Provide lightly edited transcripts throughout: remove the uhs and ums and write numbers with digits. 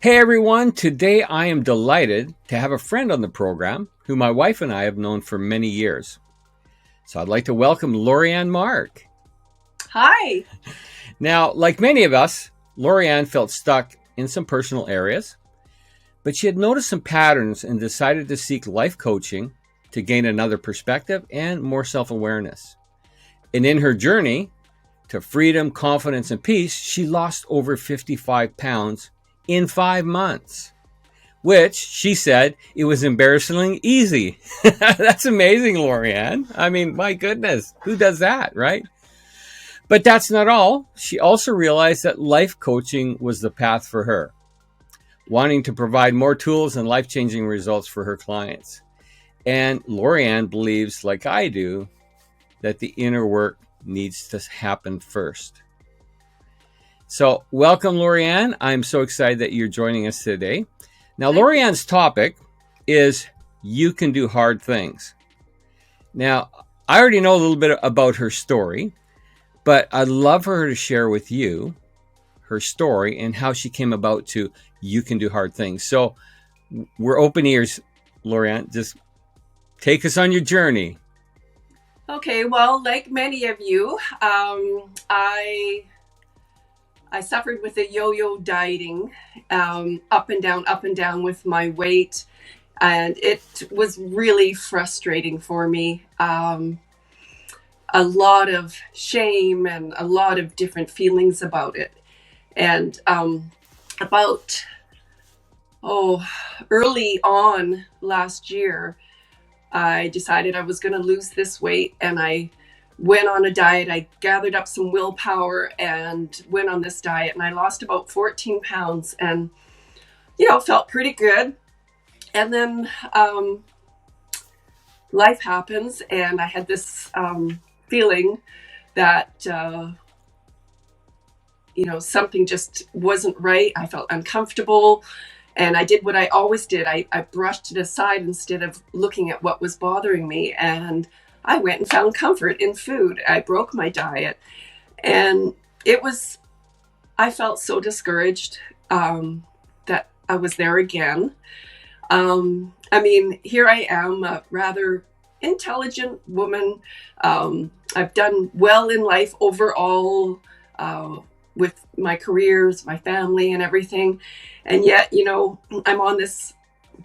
Hey everyone, today I am delighted to have a friend on the program who my wife and I have known for many years. So I'd like to welcome Lorianne Mark. Hi. Now, like many of us, Lorianne felt stuck in some personal areas, but she had noticed some patterns and decided to seek life coaching to gain another perspective and more self-awareness. And in her journey to freedom, confidence, and peace, she lost over 55 pounds in 5 months. Which she said it was embarrassingly easy. That's amazing, Lorianne. I mean, my goodness, who does that, right? But that's not all. She also realized that life coaching was the path for her, wanting to provide more tools and life-changing results for her clients. And Lorianne believes, like I do, that the inner work needs to happen first. So welcome, Lorianne. I'm so excited that you're joining us today. Now, Lorianne's topic is you can do hard things. Now, I already know a little bit about her story, but I'd love for her to share with you her story and how she came about to you can do hard things. So we're open ears, Lorianne. Just take us on your journey. Okay, well, like many of you, I suffered with a yo-yo dieting, up and down with my weight, and it was really frustrating for me. A lot of shame and a lot of different feelings about it. And about early on last year, I decided I was going to lose this weight, and I went on a diet. I gathered up some willpower and went on this diet, and I lost about 14 pounds and, felt pretty good. And then life happens, and I had this feeling that, something just wasn't right. I felt uncomfortable. And I did what I always did. I brushed it aside instead of looking at what was bothering me. And I went and found comfort in food. I broke my diet. And I felt so discouraged that I was there again. Here I am, a rather intelligent woman. I've done well in life overall, with my careers, my family, and everything. And yet, I'm on this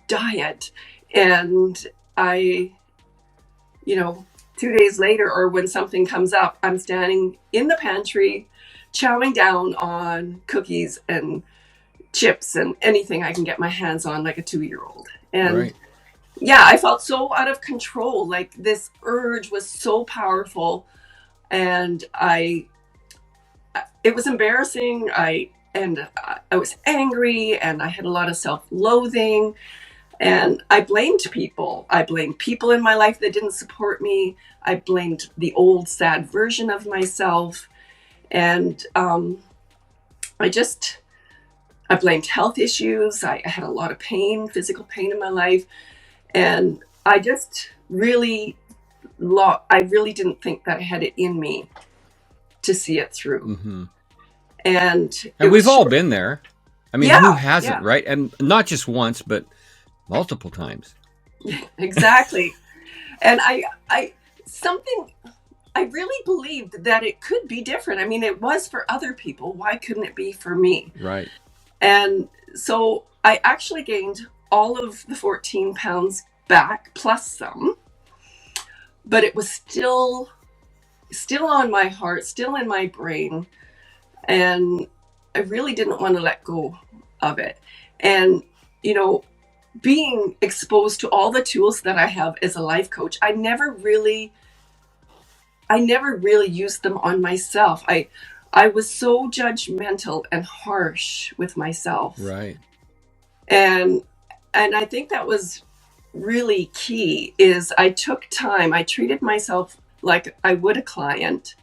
diet, and 2 days later, or when something comes up, I'm standing in the pantry, chowing down on cookies and chips and anything I can get my hands on, like a 2-year-old. And Right. yeah, I felt so out of control. Like, this urge was so powerful, and it was embarrassing. I was angry, and I had a lot of self-loathing, and I blamed people. I blamed people in my life that didn't support me. I blamed the old sad version of myself, and I blamed health issues. I had a lot of pain, physical pain in my life, and I just really I really didn't think that I had it in me to see it through. Mm-hmm. And we've all been there. I mean, who hasn't, yeah. right? And not just once, but multiple times. Exactly. And I really believed that it could be different. I mean, it was for other people. Why couldn't it be for me? Right. And so I actually gained all of the 14 pounds back, plus some, but it was still on my heart, still in my brain. And I really didn't want to let go of it. And, being exposed to all the tools that I have as a life coach, I never really used them on myself. I was so judgmental and harsh with myself. Right. And I think that was really key. Is I took time. I treated myself like I would a client.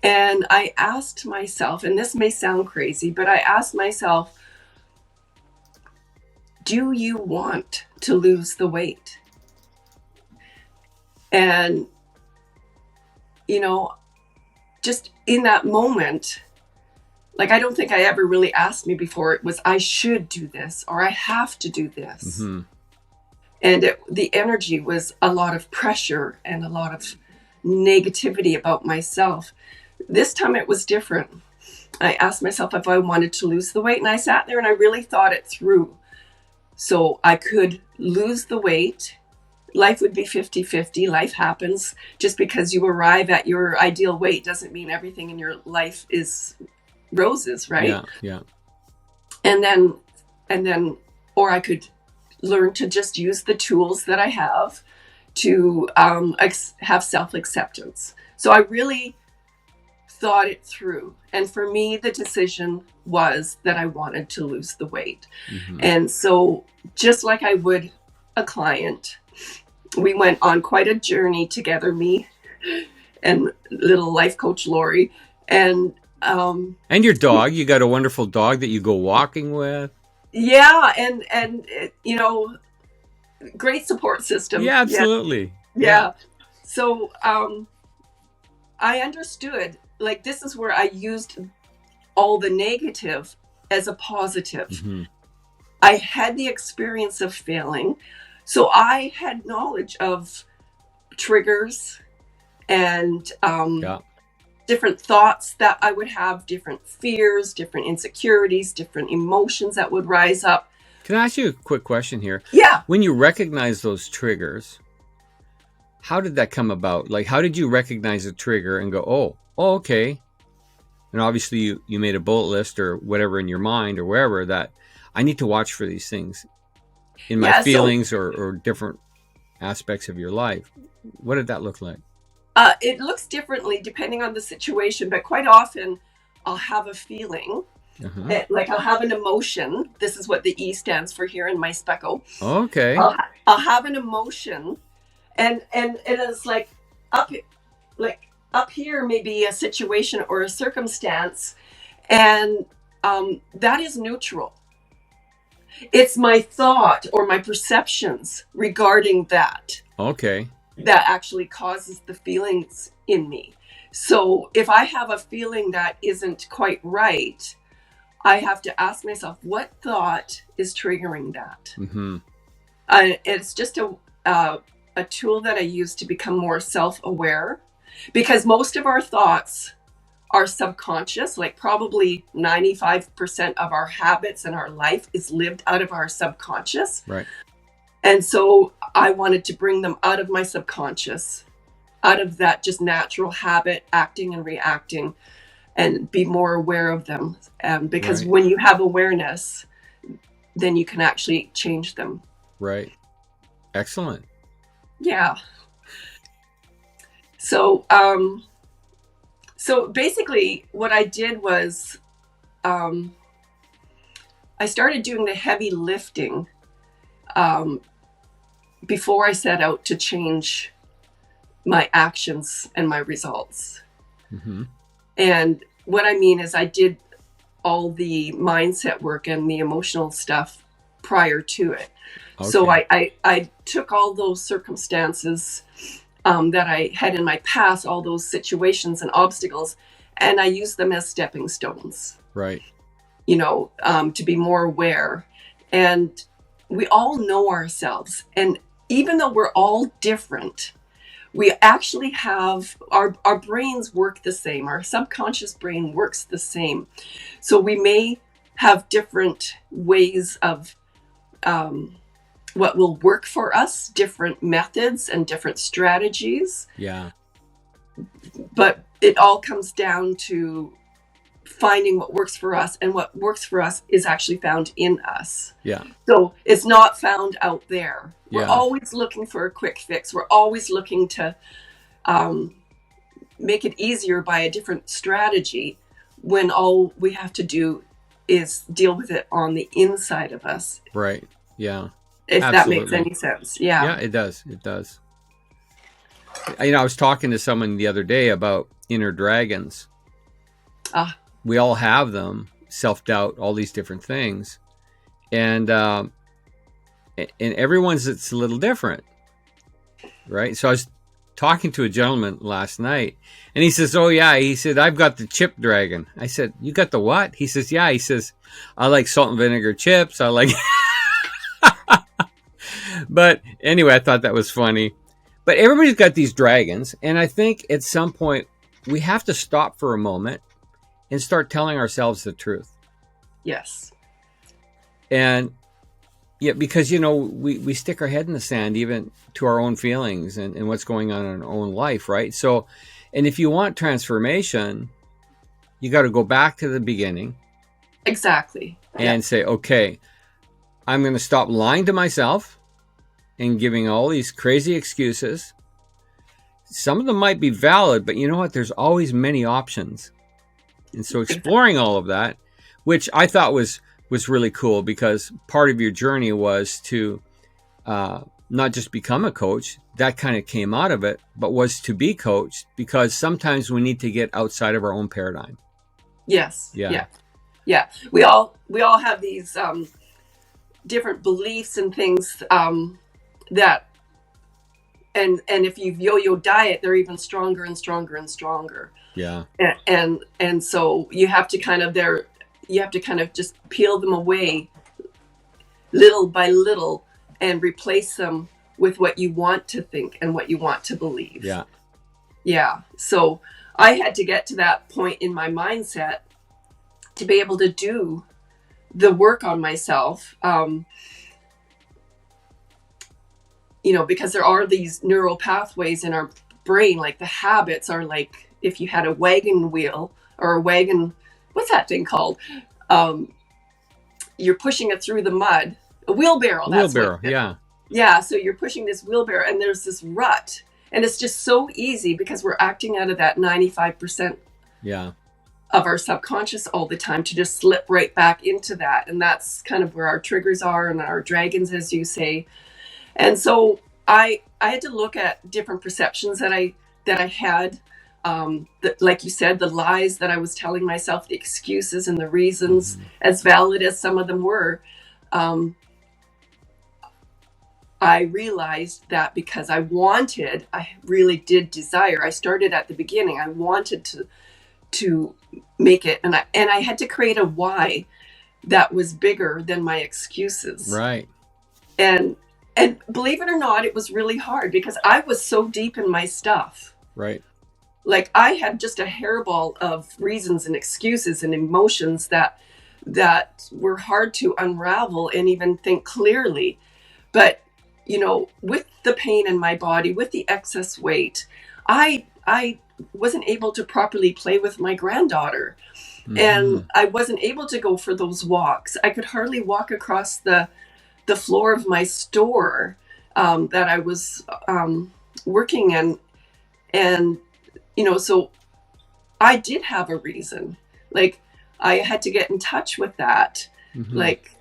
And I asked myself, and this may sound crazy, but I asked myself, do you want to lose the weight? And, just in that moment, Like, I don't think I ever really asked me before. It was, I should do this, or I have to do this. Mm-hmm. And the energy was a lot of pressure and a lot of negativity about myself. This time it was different. I asked myself if I wanted to lose the weight, and I sat there and I really thought it through. So I could lose the weight. Life would be 50-50. Life happens. Just because you arrive at your ideal weight doesn't mean everything in your life is roses, right? Yeah, yeah. And then, or I could learn to just use the tools that I have to have self-acceptance. So I really thought it through. And for me, the decision was that I wanted to lose the weight. Mm-hmm. And so just like I would a client, we went on quite a journey together, me and little life coach Lori. And your dog, you got a wonderful dog that you go walking with. Yeah, and you know, great support system. Yeah, absolutely. Yeah. So I understood, like, this is where I used all the negative as a positive. Mm-hmm. I had the experience of failing, so I had knowledge of triggers and different thoughts that I would have, different fears, different insecurities, different emotions that would rise up. Can I ask you a quick question here? Yeah. When you recognize those triggers, how did that come about? Like, how did you recognize a trigger and go, oh, okay. And obviously you made a bullet list or whatever in your mind or wherever that I need to watch for these things in my feelings or different aspects of your life. What did that look like? It looks differently depending on the situation, but quite often I'll have a feeling, like I'll have an emotion. This is what the E stands for here in my SPEKO. Okay. I'll have an emotion, and it's like up here, maybe a situation or a circumstance, and that is neutral. It's my thought or my perceptions regarding that. Okay. That actually causes the feelings in me. So if I have a feeling that isn't quite right, I have to ask myself, what thought is triggering that? Mm-hmm. It's just a tool that I use to become more self-aware, because most of our thoughts are subconscious. Like probably 95% of our habits in our life is lived out of our subconscious. Right. And so I wanted to bring them out of my subconscious, out of that just natural habit, acting and reacting, and be more aware of them. Because when you have awareness, then you can actually change them. Right. Excellent. Yeah. So, so basically what I did was, I started doing the heavy lifting, before I set out to change my actions and my results. Mm-hmm. And what I mean is I did all the mindset work and the emotional stuff prior to it. Okay. So I took all those circumstances that I had in my past, all those situations and obstacles, and I used them as stepping stones. Right. You know, to be more aware. And we all know ourselves. And even though we're all different, we actually have, our brains work the same. Our subconscious brain works the same. So we may have different ways of what will work for us, different methods and different strategies. Yeah. But it all comes down to finding what works for us, and what works for us is actually found in us. Yeah. So it's not found out there. Yeah. We're always looking for a quick fix. We're always looking to make it easier by a different strategy, when all we have to do is deal with it on the inside of us. Right. Yeah. If Absolutely. That makes any sense. Yeah. Yeah, it does. It does. You know, I was talking to someone the other day about inner dragons. We all have them, self-doubt, all these different things. And everyone's, it's a little different, right? So I was talking to a gentleman last night, and he says, "Oh yeah," he said, "I've got the chip dragon." I said, "You got the what?" He says, "Yeah." He says, "I like salt and vinegar chips. I like." But anyway, I thought that was funny. But everybody's got these dragons, and I think at some point we have to stop for a moment and start telling ourselves the truth. Yes. And yeah, because we stick our head in the sand even to our own feelings and what's going on in our own life, right? So, and if you want transformation, you got to go back to the beginning. Exactly. And say, okay, I'm going to stop lying to myself and giving all these crazy excuses. Some of them might be valid, but you know what? There's always many options. And so exploring all of that, which I thought was really cool, because part of your journey was to not just become a coach. That kind of came out of it, but was to be coached, because sometimes we need to get outside of our own paradigm. Yes. Yeah. We all have these different beliefs and things that, and if you've yo-yo diet, they're even stronger and stronger and stronger. Yeah. And so you have to kind of just peel them away little by little and replace them with what you want to think and what you want to believe. Yeah. So I had to get to that point in my mindset to be able to do the work on myself. Because there are these neural pathways in our brain, like the habits are like if you had a wagon wheel or a wagon, what's that thing called? You're pushing it through the mud. A wheelbarrow. Yeah. Yeah, so you're pushing this wheelbarrow and there's this rut. And it's just so easy because we're acting out of that 95% of our subconscious all the time to just slip right back into that. And that's kind of where our triggers are and our dragons, as you say. And so I had to look at different perceptions that I had. Like you said, the lies that I was telling myself, the excuses and the reasons, as valid as some of them were. I realized that because I really did desire. I started at the beginning. I wanted to make it, and I had to create a why that was bigger than my excuses. Right. And believe it or not, it was really hard because I was so deep in my stuff. Right. Like I had just a hairball of reasons and excuses and emotions that were hard to unravel and even think clearly. But with the pain in my body, with the excess weight, I wasn't able to properly play with my granddaughter. And I wasn't able to go for those walks. I could hardly walk across the floor of my store that I was working in. And, so I did have a reason. Like I had to get in touch with that. Like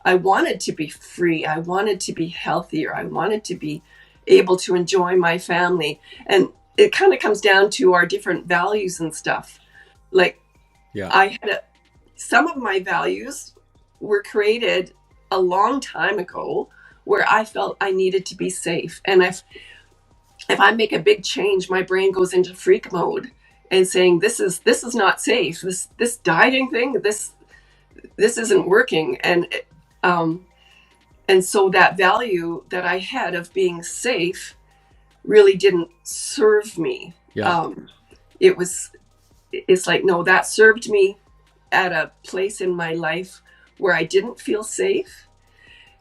I wanted to be free. I wanted to be healthier. I wanted to be able to enjoy my family. And it kind of comes down to our different values and stuff. Like some of my values were created a long time ago where I felt I needed to be safe. And if I make a big change, my brain goes into freak mode and saying, this is not safe. This dieting thing, this isn't working. And so that value that I had of being safe really didn't serve me. It's like, no, that served me at a place in my life where I didn't feel safe.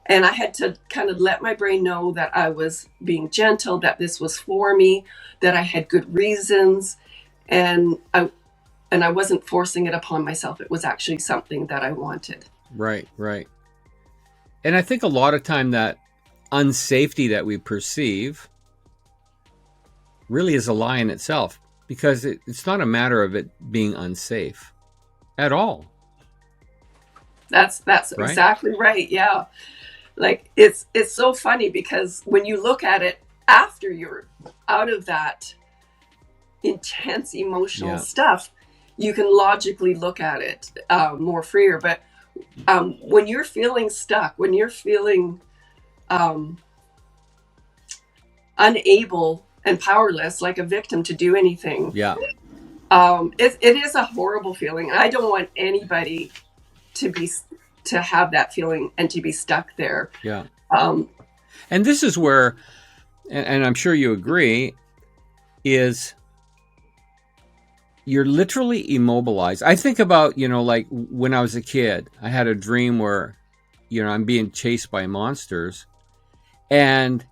And I had to kind of let my brain know that I was being gentle, that this was for me, that I had good reasons. And I wasn't forcing it upon myself. It was actually something that I wanted. Right. And I think a lot of time that unsafety that we perceive really is a lie in itself, because it's not a matter of it being unsafe at all. That's right? Exactly right. Yeah. Like it's so funny because when you look at it after you're out of that intense emotional stuff, you can logically look at it more freer. But when you're feeling stuck, when you're feeling unable and powerless, like a victim, to do anything. Yeah. It is a horrible feeling. I don't want anybody to have that feeling and to be stuck there. Yeah. Um, And this is where, and I'm sure you agree, is you're literally immobilized. I think about, like when I was a kid, I had a dream where, I'm being chased by monsters. And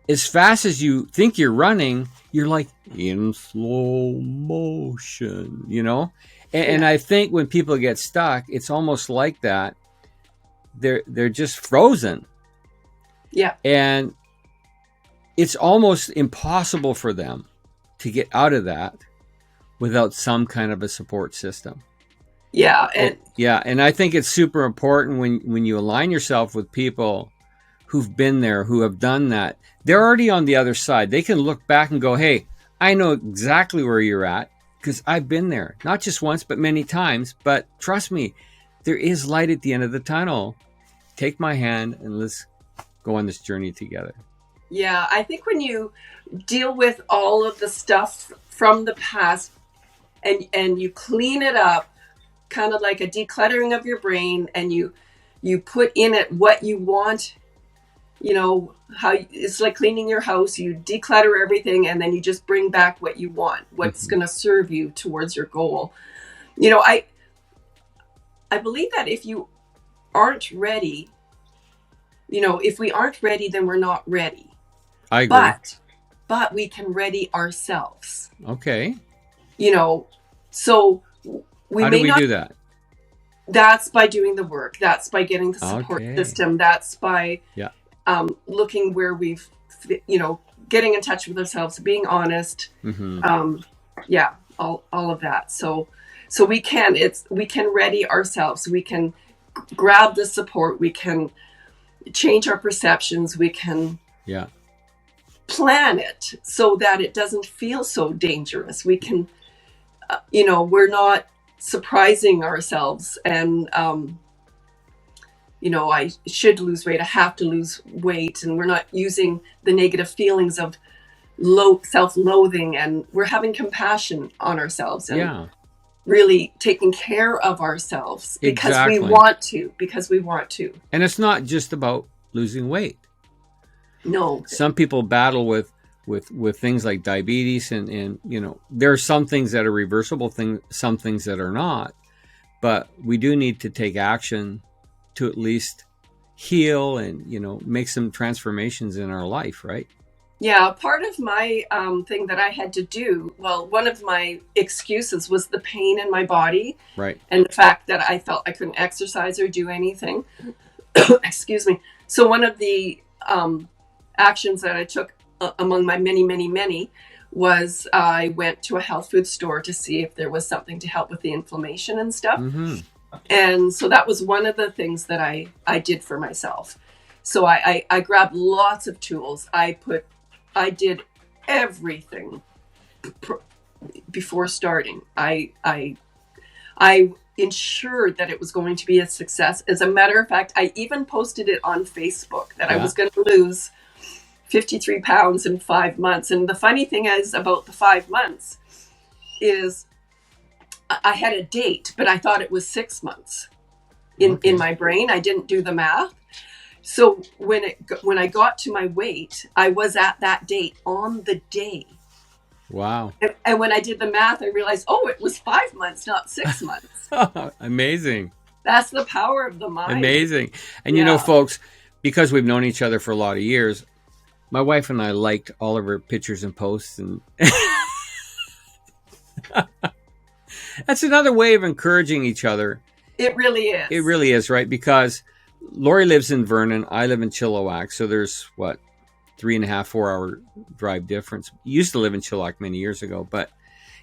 as fast as you think you're running, you're like in slow motion, And I think when people get stuck, it's almost like that. They're just frozen. Yeah. And it's almost impossible for them to get out of that without some kind of a support system. Yeah. And I think it's super important when you align yourself with people who've been there, who have done that. They're already on the other side. They can look back and go, hey, I know exactly where you're at because I've been there, not just once, but many times. But trust me, there is light at the end of the tunnel. Take my hand and let's go on this journey together. Yeah, I think when you deal with all of the stuff from the past and you clean it up, kind of like a decluttering of your brain, and you put in it what you want, how it's like cleaning your house. You declutter everything and then you just bring back what you want, what's going to serve you towards your goal. I believe that if you aren't ready, if we aren't ready, then we're not ready. I agree. But we can ready ourselves. Okay. So how do we do that? That's by doing the work. That's by getting the support system. That's by looking where we've, getting in touch with ourselves, being honest. All of that. So we can ready ourselves. We can grab the support. We can change our perceptions. We can plan it so that it doesn't feel so dangerous. We can, we're not surprising ourselves and, I should lose weight. I have to lose weight. And we're not using the negative feelings of self-loathing, and we're having compassion on ourselves and really taking care of ourselves because we want to. And it's not just about losing weight. No. Some people battle with things like diabetes and there are some things that are reversible, some things that are not. But we do need to take action to at least heal and, make some transformations in our life, right? Yeah, part of my thing that I had to do, one of my excuses was the pain in my body. Right. And the fact that I felt I couldn't exercise or do anything. Excuse me. So one of the actions that I took among my many, many, many was I went to a health food store to see if there was something to help with the inflammation and stuff. Mm-hmm. And so that was one of the things that I did for myself. So I grabbed lots of tools. I did everything before starting. I ensured that it was going to be a success. As a matter of fact, I even posted it on Facebook that I was going to lose 53 pounds in 5 months. And the funny thing is about the 5 months is I had a date, but I thought it was 6 months in my brain. I didn't do the math. So when I got to my weight, I was at that date on the day. Wow. And when I did the math, I realized, it was 5 months, not 6 months. Amazing. That's the power of the mind. Amazing. And folks, because we've known each other for a lot of years, my wife and I liked all of her pictures and posts, and that's another way of encouraging each other. It really is. It really is, right? Because Lori lives in Vernon, I live in Chilliwack, so there's 3.5, 4 hour drive difference. Used to live in Chilliwack many years ago, but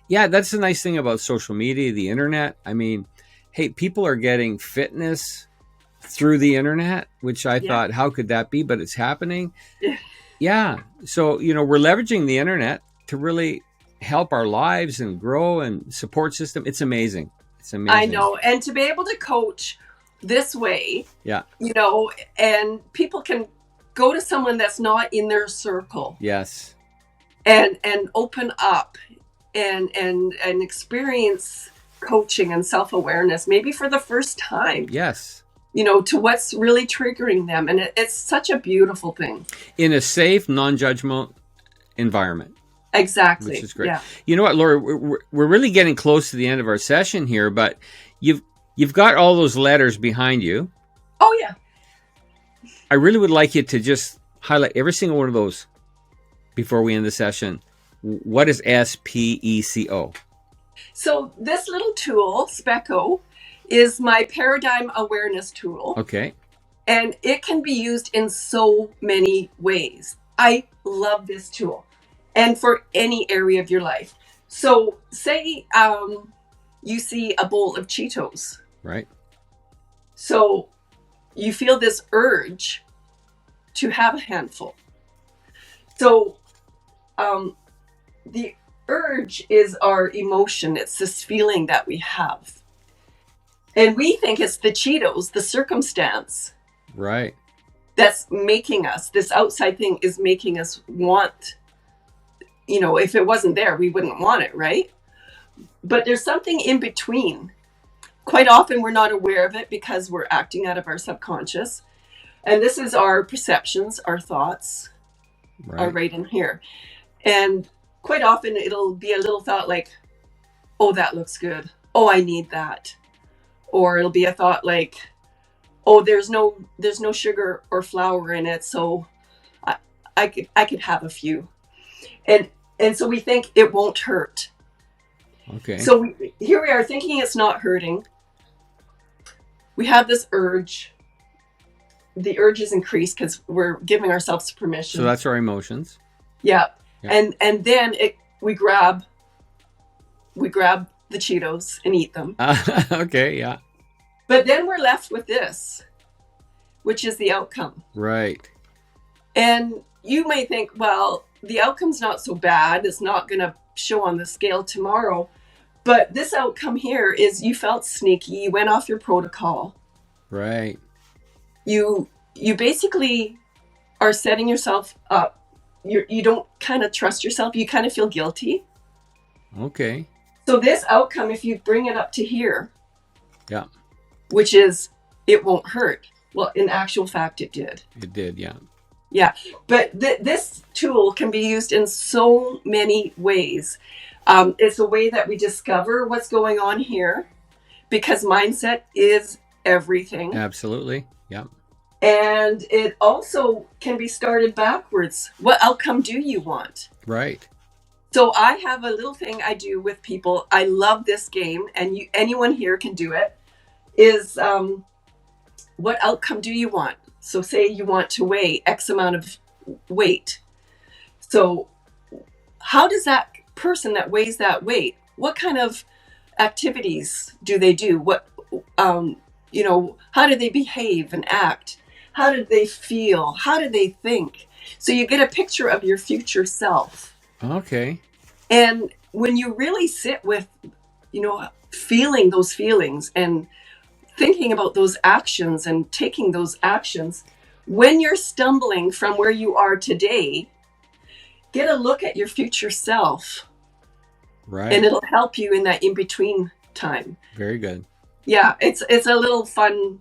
yeah, that's the nice thing about social media, the internet. I mean, hey, people are getting fitness through the internet, which I thought, how could that be? But it's happening. Yeah. So, we're leveraging the internet to really help our lives and grow and support system. It's amazing. It's amazing. I know. And to be able to coach this way, and people can go to someone that's not in their circle. Yes. and open up and experience coaching and self-awareness, maybe for the first time. Yes. To what's really triggering them. And it's such a beautiful thing. In a safe, non-judgmental environment. Exactly. Which is great. Yeah. You know what, Laura, we're really getting close to the end of our session here, but you've got all those letters behind you. Oh, yeah. I really would like you to just highlight every single one of those before we end the session. What is SPEKO? So this little tool, SPEKO, is my paradigm awareness tool. Okay. And it can be used in so many ways. I love this tool. And for any area of your life. So say you see a bowl of Cheetos. Right. So you feel this urge to have a handful. So the urge is our emotion. It's this feeling that we have. And we think it's the Cheetos, the circumstance. Right. That's making us, this outside thing is making us want, if it wasn't there, we wouldn't want it, right? But there's something in between. Quite often we're not aware of it because we're acting out of our subconscious. And this is our perceptions, our thoughts are right in here. And quite often it'll be a little thought like, oh, that looks good. Oh, I need that. Or it'll be a thought like, oh, there's no sugar or flour in it, so I could have a few. And so we think it won't hurt. Okay. So here we are thinking it's not hurting. We have this urge. The urge is increased because we're giving ourselves permission. So that's our emotions. Yeah. And then we grab the Cheetos and eat them. Okay, yeah. But then we're left with this, which is the outcome. Right. And you may think, well, the outcome's not so bad. It's not going to show on the scale tomorrow. But this outcome here is you felt sneaky. You went off your protocol. Right. You basically are setting yourself up. You don't kind of trust yourself. You kind of feel guilty. Okay. So this outcome, if you bring it up to here, yeah, which is it won't hurt. Well, in actual fact, it did. It did, yeah. Yeah, but this tool can be used in so many ways. It's a way that we discover what's going on here because mindset is everything. Absolutely, yeah. And it also can be started backwards. What outcome do you want? Right. So I have a little thing I do with people. I love this game, and anyone here can do it, is what outcome do you want? So say you want to weigh X amount of weight. So how does that person that weighs that weight, what kind of activities do they do? What, how do they behave and act? How do they feel? How do they think? So you get a picture of your future self. Okay. And when you really sit with, feeling those feelings and thinking about those actions and taking those actions, when you're stumbling from where you are today, get a look at your future self. Right. And it'll help you in that in-between time. Very good. Yeah, it's a little fun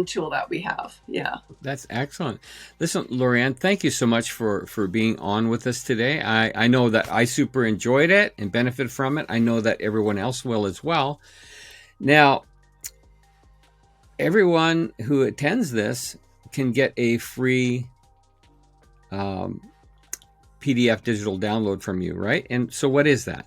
tool that we have. Yeah. That's excellent. Listen, Lori-Ann, thank you so much for being on with us today. I know that I super enjoyed it and benefited from it. I know that everyone else will as well. Now, everyone who attends this can get a free PDF digital download from you, right? And so what is that?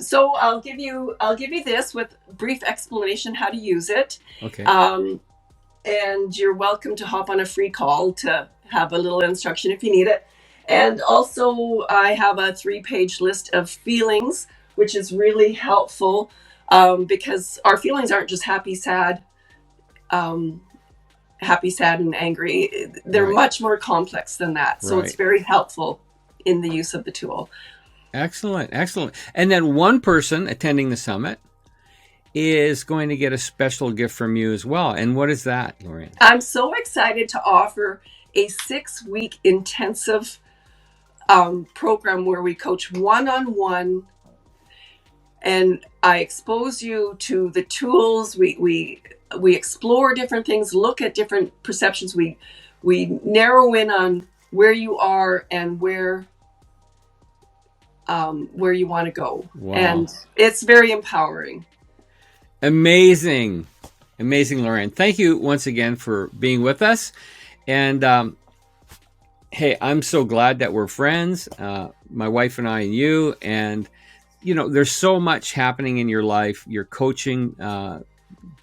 So I'll give you this with brief explanation how to use it. Okay. And you're welcome to hop on a free call to have a little instruction if you need it. And also I have a 3-page list of feelings, which is really helpful because our feelings aren't just happy, sad, and angry. They're much more complex than that. So it's very helpful in the use of the tool. Excellent. And then one person attending the summit is going to get a special gift from you as well. And what is that, Lori-Ann? I'm so excited to offer a 6-week intensive program where we coach one-on-one, and I expose you to the tools. We explore different things, look at different perceptions. We narrow in on where you are and where you want to go. Wow. And it's very empowering. Amazing, Lorianne. Thank you once again for being with us. And hey, I'm so glad that we're friends, my wife and I and you. And, there's so much happening in your life. You're coaching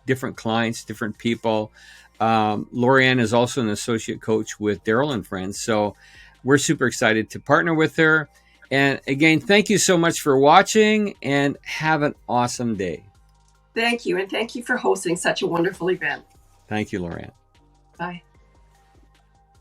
different clients, different people. Lorianne is also an associate coach with Daryl and Friends. So we're super excited to partner with her. And again, thank you so much for watching, and have an awesome day. Thank you. And thank you for hosting such a wonderful event. Thank you, Lorianne. Bye.